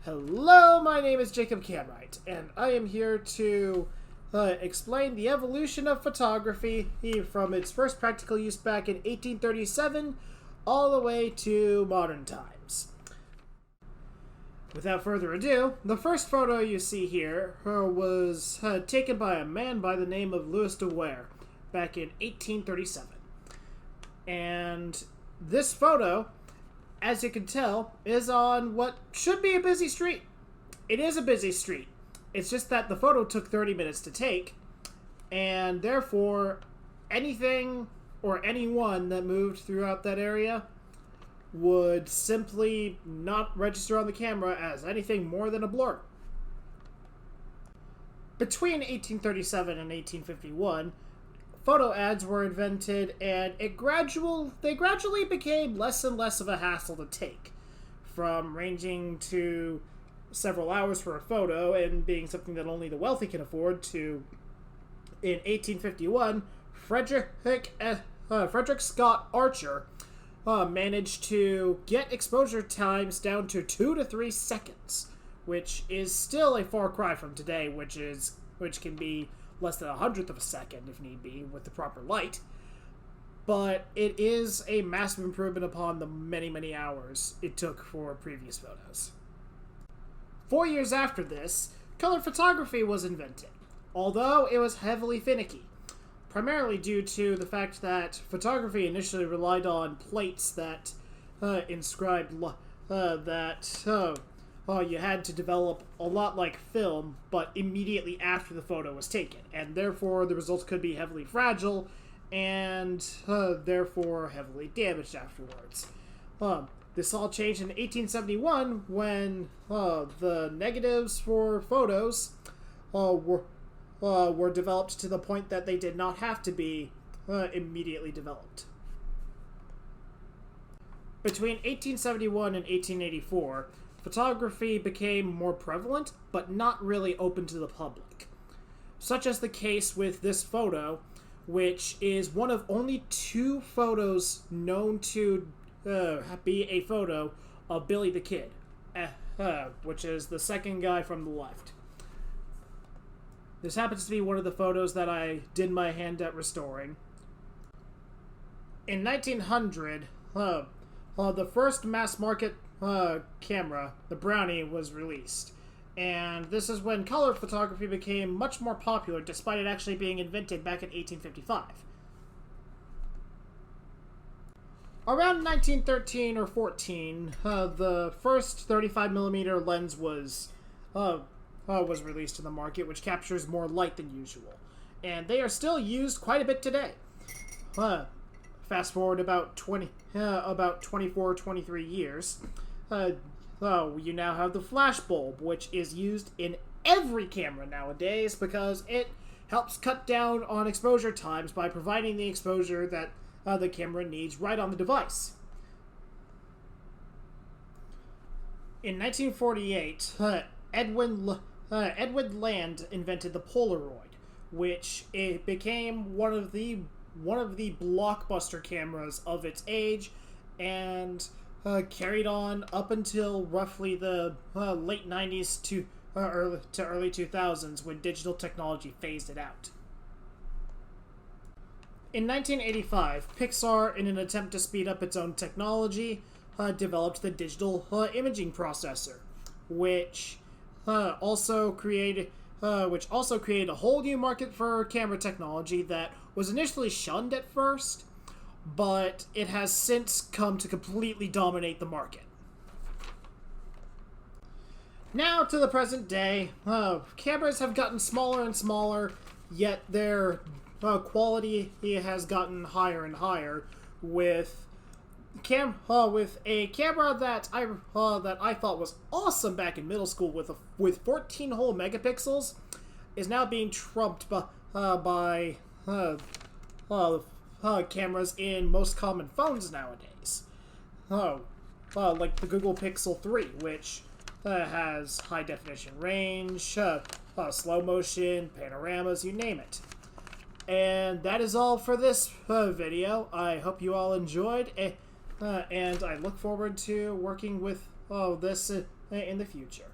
Hello, my name is Jacob Canwright, and I am here to explain the evolution of photography from its first practical use back in 1837 all the way to modern times. Without further ado, the first photo you see here was taken by a man by the name of Louis de Ware back in 1837. And this photo, as you can tell, is on what should be a busy street. It is a busy street. It's just that the photo took 30 minutes to take, and therefore anything or anyone that moved throughout that area would simply not register on the camera as anything more than a blur. Between 1837 and 1851, photo ads were invented, and they gradually became less and less of a hassle to take, from ranging to several hours for a photo and being something that only the wealthy can afford to, in 1851, Frederick Scott Archer managed to get exposure times down to 2 to 3 seconds, which is still a far cry from today, which can be less than 1/100 of a second if need be with the proper light. But it is a massive improvement upon the many, many hours it took for previous photos. 4 years after this, color photography was invented, although it was heavily finicky, primarily due to the fact that photography initially relied on plates that inscribed you had to develop a lot like film, but immediately after the photo was taken, and therefore the results could be heavily fragile and therefore heavily damaged afterwards. This all changed in 1871 when the negatives for photos were developed to the point that they did not have to be immediately developed. Between 1871 and 1884, photography became more prevalent, but not really open to the public. Such as the case with this photo, which is one of only 2 photos known to be a photo of Billy the Kid, which is the second guy from the left. This happens to be one of the photos that I did my hand at restoring. In 1900, the first mass-market camera, the Brownie, was released. And this is when color photography became much more popular, despite it actually being invented back in 1855. Around 1913 or 14, the first 35mm lens was released to the market, which captures more light than usual. And they are still used quite a bit today. Fast forward about 24, 23 years, you now have the flash bulb, which is used in every camera nowadays because it helps cut down on exposure times by providing the exposure that the camera needs right on the device. In 1948, Edwin Land invented the Polaroid, which it became one of the blockbuster cameras of its age, and carried on up until roughly the late 90s to early 2000s, when digital technology phased it out. In 1985, Pixar, in an attempt to speed up its own technology, developed the digital imaging processor, which also created a whole new market for camera technology that was initially shunned at first, but it has since come to completely dominate the market. Now to the present day, cameras have gotten smaller and smaller, yet their quality has gotten higher and higher, with a camera that I thought was awesome back in middle school with 14 whole megapixels is now being trumped by cameras in most common phones nowadays. Like the Google Pixel 3, which has high definition range, slow motion, panoramas, you name it. And that is all for this video. I hope you all enjoyed, and I look forward to working with this in the future.